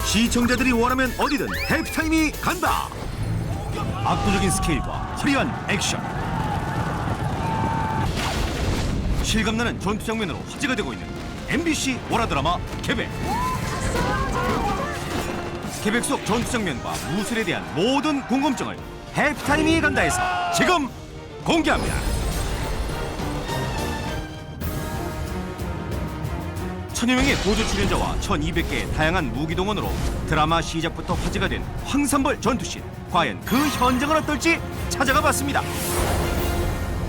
시청자들이 원하면 어디든 해피타임이 간다. 압도적인 스케일과 화려한 액션, 실감나는 전투 장면으로 화제가 되고 있는 MBC 월화드라마 계백. 계백 속 전투 장면과 무술에 대한 모든 궁금증을 해피타임이 간다에서 지금 공개합니다. 천여 명의 고조 출연자와 1200개의 다양한 무기 동원으로 드라마 시작부터 화제가 된 황산벌 전투씬. 과연 그 현장은 어떨지 찾아가 봤습니다.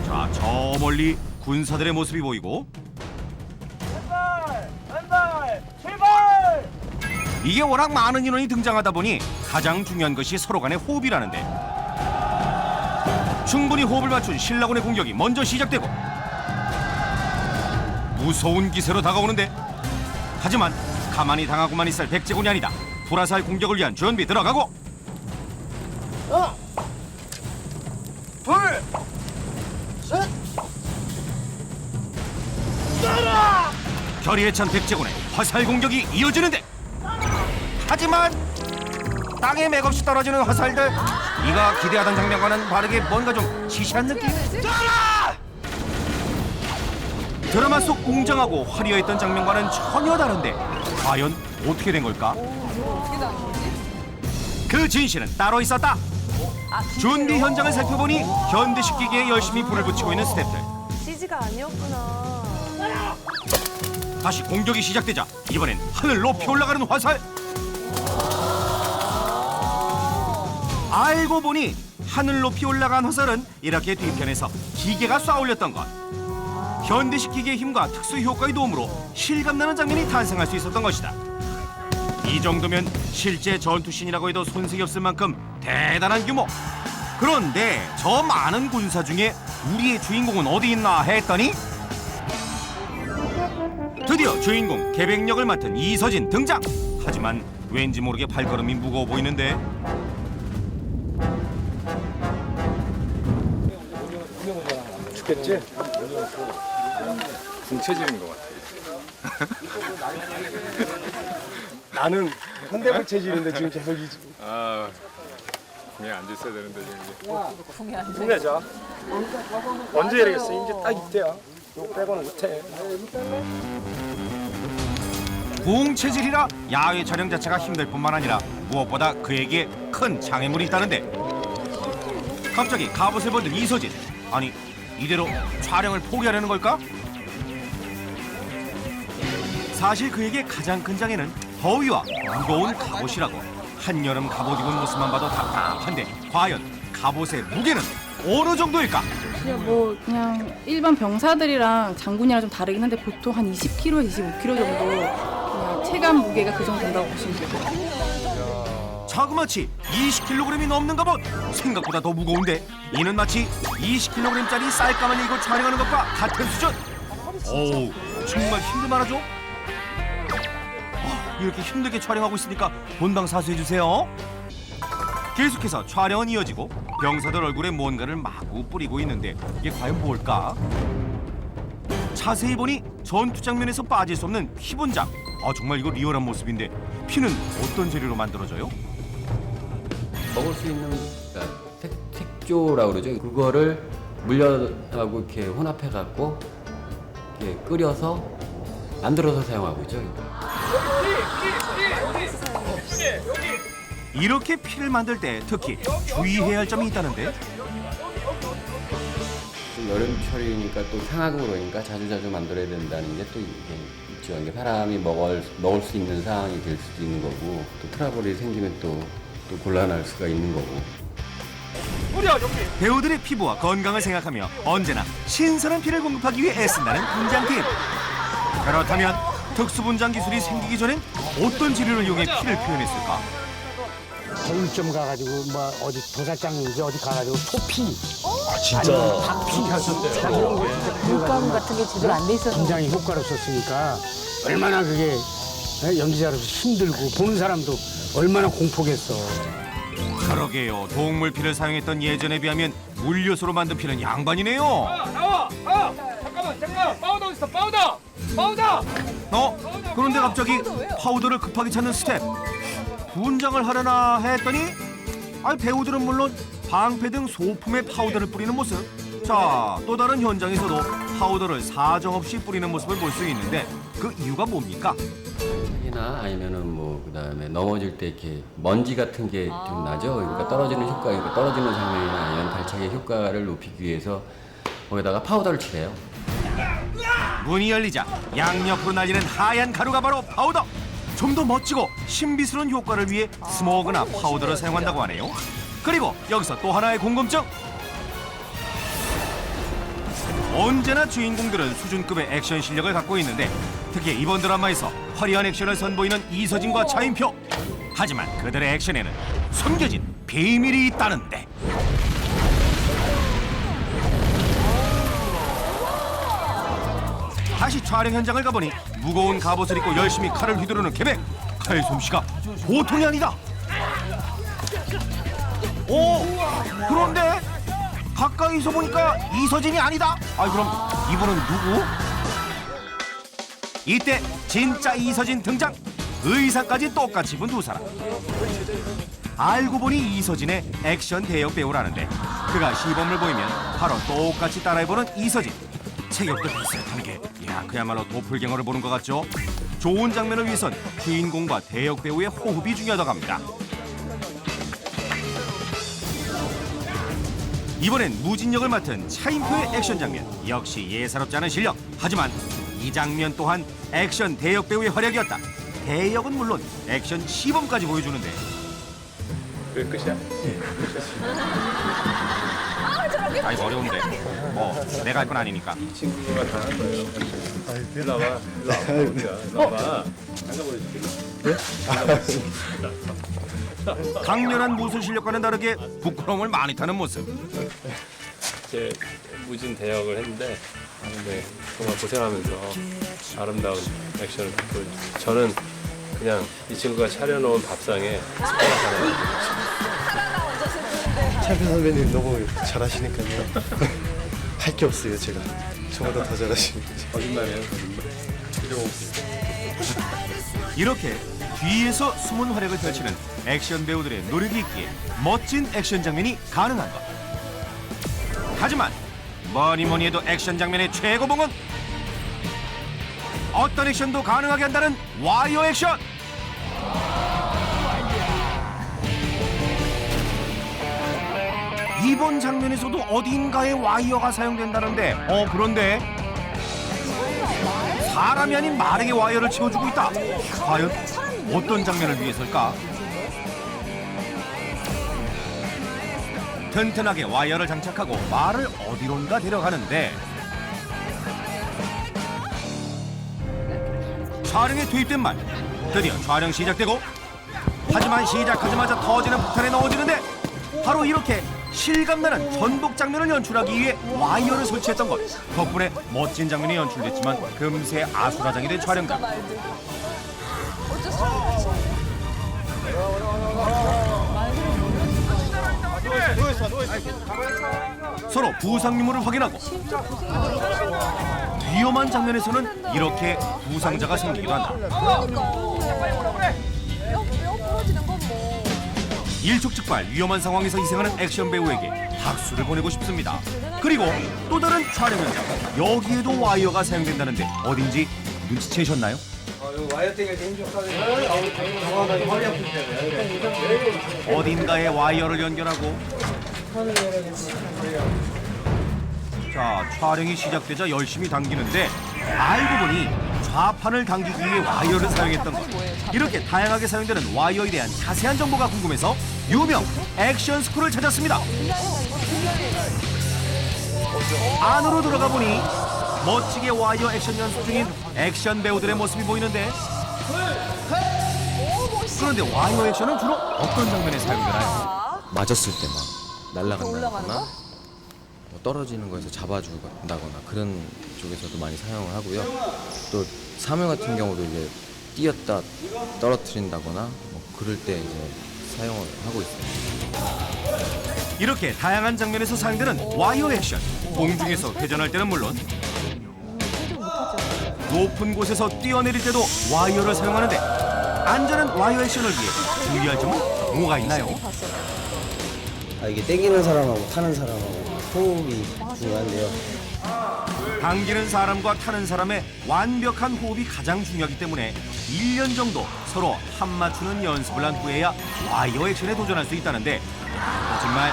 자, 저 멀리 군사들의 모습이 보이고 왼발, 출발! 이게 워낙 많은 인원이 등장하다 보니 가장 중요한 것이 서로 간의 호흡이라는데, 충분히 호흡을 맞춘 신라군의 공격이 먼저 시작되고 무서운 기세로 다가오는데, 하지만 가만히 당하고만 있을 백제군이 아니다. 불화살 공격을 위한 준비 들어가고 둘, 셋, 따라! 결의에 찬 백제군의 화살 공격이 이어지는데, 하지만 땅에 맥없이 떨어지는 화살들, 이가 기대하던 장면과는 다르게 뭔가 좀 시시한 느낌? 따라! 드라마 속 웅장하고 화려했던 장면과는 전혀 다른데 과연 어떻게 된 걸까? 그 진실은 따로 있었다. 준비 현장을 살펴보니 현대식 기기에 열심히 불을 붙이고 있는 스태프들. CG가 아니었구나. 다시 공격이 시작되자 이번엔 하늘 높이 올라가는 화살. 알고 보니 하늘 높이 올라간 화살은 이렇게 뒤편에서 기계가 쏴 올렸던 것. 현대식 기계의 힘과 특수 효과의 도움으로 실감나는 장면이 탄생할 수 있었던 것이다. 이 정도면 실제 전투씬이라고 해도 손색이 없을 만큼 대단한 규모. 그런데 저 많은 군사 중에 우리의 주인공은 어디 있나 했더니 드디어 주인공 계백역을 맡은 이서진 등장. 하지만 왠지 모르게 발걸음이 무거워 보이는데, 죽겠지? 궁체질인 것 같아. 나는 현대물 체질인데 지금 계속 아, 궁에 앉아 있어야 되는데 지금 이제. 힘내자. 언제 이러겠어? 이제 딱 이때야. 이거 빼고는 못해. 궁 체질이라 야외 촬영 자체가 힘들 뿐만 아니라 무엇보다 그에게 큰 장애물이 있다는데, 갑자기 갑옷을 벗은 이서진. 아니, 이대로 촬영을 포기하려는 걸까? 사실 그에게 가장 큰 장애는 더위와 무거운 갑옷이라고. 한여름 갑옷 입은 모습만 봐도 답답한데 과연 갑옷의 무게는 어느 정도일까? 그냥 일반 병사들이랑 장군이랑 좀 다르긴 한데 보통 한 20kg에서 25kg 정도 그냥 체감 무게가 그 정도 된다고 보시면 돼요. 자그마치 20kg이 넘는 갑옷. 생각보다 더 무거운데 이는 마치 20kg짜리 쌀가마니 이걸 촬영하는 것과 같은 수준. 오우, 정말 힘들만하죠? 이렇게 힘들게 촬영하고 있으니까 본방 사수해주세요. 계속해서 촬영은 이어지고 병사들 얼굴에 뭔가를 마구 뿌리고 있는데 이게 과연 뭘까? 자세히 보니 전투 장면에서 빠질 수 없는 피 분장. 정말 이거 리얼한 모습인데 피는 어떤 재료로 만들어져요? 먹을 수 있는 그러니까 색조라고 그러죠. 그거를 물엿하고 이렇게 혼합해 갖고 이렇게 끓여서 만들어서 사용하고 있죠. 이렇게 피를 만들 때 특히 주의해야 할 점이 있다는데, 여름철이니까 또 상하고 그러니까 자주자주 만들어야 된다는 게 또 이게 있죠. 이게 사람이 먹을 수 있는 상황이 될 수도 있는 거고, 또 트러블이 생기면 또 곤란할 수가 있는 거고. 배우들의 피부와 건강을 생각하며 언제나 신선한 피를 공급하기 위해 애쓴다는 분장팀. 그렇다면 특수분장 기술이 생기기 전엔 어떤 재료를 이용해 피를 표현했을까? 서울점 가가지고 뭐 어디 도사장인지 어디 가가지고 토피. 진짜 박피 하셨대요. 물감 같은 게 제대로 안 돼 있어서. 굉장히 효과를 썼으니까 얼마나 그게 연기자로서 힘들고 보는 사람도 얼마나 공포겠어. 그러게요. 동물 피를 사용했던 예전에 비하면 물엿으로 만든 피는 양반이네요. 나와! 잠깐만! 파우더 어디 있어? 파우더! 그런데 갑자기 파우더를 급하게 찾는 스텝. 분장을 하려나 했더니 배우들은 물론 방패 등 소품에 파우더를 뿌리는 모습. 자, 또 다른 현장에서도 파우더를 사정없이 뿌리는 모습을 볼 수 있는데 그 이유가 뭡니까? 이나 아니면은 뭐 그다음에 넘어질 때 이렇게 먼지 같은 게 좀 나죠. 그러니까 떨어지는 효과, 그러니까 떨어지는 장면이나 아니면 발차기의 효과를 높이기 위해서 거기다가 파우더를 칠해요. 문이 열리자 양옆으로 날리는 하얀 가루가 바로 파우더. 좀 더 멋지고 신비스러운 효과를 위해 스모그나 파우더를 사용한다고 하네요. 그리고 여기서 또 하나의 궁금증. 언제나 주인공들은 수준급의 액션 실력을 갖고 있는데 특히 이번 드라마에서 화려한 액션을 선보이는 이서진과 차인표. 하지만 그들의 액션에는 숨겨진 비밀이 있다는데. 다시 촬영 현장을 가보니 무거운 갑옷을 입고 열심히 칼을 휘두르는 계백. 칼 솜씨가 보통이 아니다. 오, 그런데 가까이서 보니까 이서진이 아니다. 그럼 이분은 누구? 이때 진짜 이서진 등장. 의상까지 똑같이 입은 두 사람. 알고 보니 이서진의 액션 대역 배우라는데 그가 시범을 보이면 바로 똑같이 따라해보는 이서진. 체격도 비슷한 게 그야말로 도플갱어를 보는 것 같죠? 좋은 장면을 위해선 주인공과 대역 배우의 호흡이 중요하다고 합니다. 이번엔 무진역을 맡은 차인표의 액션 장면. 역시 예사롭지 않은 실력. 하지만 이 장면 또한 액션 대역 배우의 활약이었다. 대역은 물론 액션 시범까지 보여주는데. 그게 끝이야? 이거 어려운데. 내가 할 건 아니니까. 친구가 다 한 거예요. 일로 와봐. 일로 와봐. 강렬한 무술 실력과는 다르게 부끄러움을 많이 타는 모습. 제 무진 대역을 했는데 정말 고생하면서 아름다운 액션을 보여줬어요. 저는 그냥 이 친구가 차려놓은 밥상에 숟가락 하나. 차표 선배님 너무 잘하시니까요. 할 게 없어요, 제가. 저보다 더 잘하시니까. 거짓말이에요. 이렇게 뒤에서 숨은 활약을 펼치는 액션 배우들의 노력이 있기에 멋진 액션 장면이 가능한 것. 하지만 뭐니 해도 액션 장면의 최고봉은 어떤 액션도 가능하게 한다는 와이어 액션. 이번 장면에서도 어딘가에 와이어가 사용된다는데 그런데 사람이 아닌 말에게 와이어를 채워주고 있다. 과연 어떤 장면을 위해서일까? 튼튼하게 와이어를 장착하고 말을 어디론가 데려가는데 촬영에 투입된 말. 드디어 촬영 시작되고 하지만 시작하자마자 터지는 폭탄에 넣어지는데 바로 이렇게 실감나는 전복 장면을 연출하기 위해 와이어를 설치했던 것. 덕분에 멋진 장면이 연출됐지만 금세 아수라장이 된 촬영장. 서로 부상 유무를 확인하고 위험한 장면에서는 이렇게 부상자가 생기기도 한다. 일촉즉발 위험한 상황에서 희생하는 액션 배우에게 박수를 보내고 싶습니다. 그리고 또 다른 촬영 현장. 여기에도 와이어가 사용된다는데 어딘지 눈치채셨나요? 어딘가에 와이어를 연결하고 자, 촬영이 시작되자 열심히 당기는데 알고 보니 좌판을 당기기 위해 와이어를 사용했던 것. 이렇게 다양하게 사용되는 와이어에 대한 자세한 정보가 궁금해서 유명 액션 스쿨을 찾았습니다. 안으로 들어가 보니 멋지게 와이어 액션 연습 중인 액션 배우들의 모습이 보이는데 그런데 와이어 액션은 주로 어떤 장면에 사용되나요? 맞았을 때 막 날아간다거나 뭐 떨어지는 거에서 잡아준다거나 그런 쪽에서도 많이 사용을 하고요. 또 사물 같은 경우도 이제 뛰었다 떨어뜨린다거나 뭐 그럴 때 이제 사용을 하고 있습니다. 이렇게 다양한 장면에서 사용되는 와이어 액션. 공중에서 회전할 때는 물론 높은 곳에서 뛰어내릴 때도 와이어를 사용하는데 안전한 와이어 액션을 위해 주의할 점은 뭐가 있나요? 이게 땡기는 사람하고 타는 사람하고 호흡이 중요한데요. 당기는 사람과 타는 사람의 완벽한 호흡이 가장 중요하기 때문에 1년 정도 서로 합 맞추는 연습을 한 후에야 와이어 액션에 도전할 수 있다는데 정말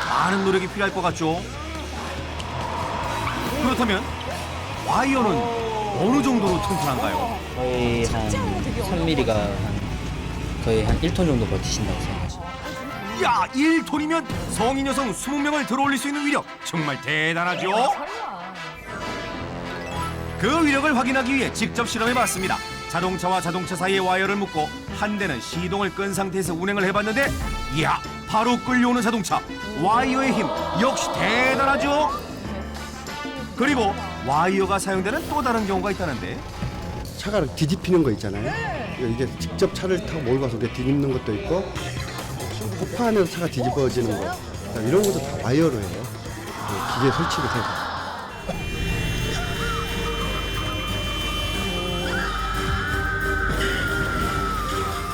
많은 노력이 필요할 것 같죠? 그렇다면 와이어는 어느 정도로 튼튼한가요? 거의 한 3mm가 거의 한 1톤 정도 버티신다고 생각하시면. 야, 1톤이면 성인 여성 20명을 들어올릴 수 있는 위력 정말 대단하죠? 그 위력을 확인하기 위해 직접 실험해봤습니다. 자동차와 자동차 사이의 와이어를 묶고 한 대는 시동을 끈 상태에서 운행을 해봤는데 이야, 바로 끌려오는 자동차. 와이어의 힘 역시 대단하죠? 그리고 와이어가 사용되는 또 다른 경우가 있다는데 차가 뒤집히는 거 있잖아요. 이게 직접 차를 타고 몰고 가서 뒤집는 것도 있고 호파 안에서 차가 뒤집어지는 거 이런 것도 다 와이어로 해요. 기계 설치를 해서.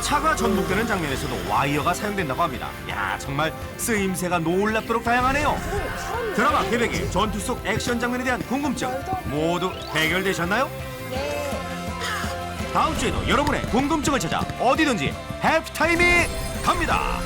차가 전복되는 장면에서도 와이어가 사용된다고 합니다. 야, 정말 쓰임새가 놀랍도록 다양하네요. 드라마 계획의 전투 속 액션 장면에 대한 궁금증 모두 해결되셨나요? 다음 주에도 여러분의 궁금증을 찾아 어디든지 해피타임이 갑니다.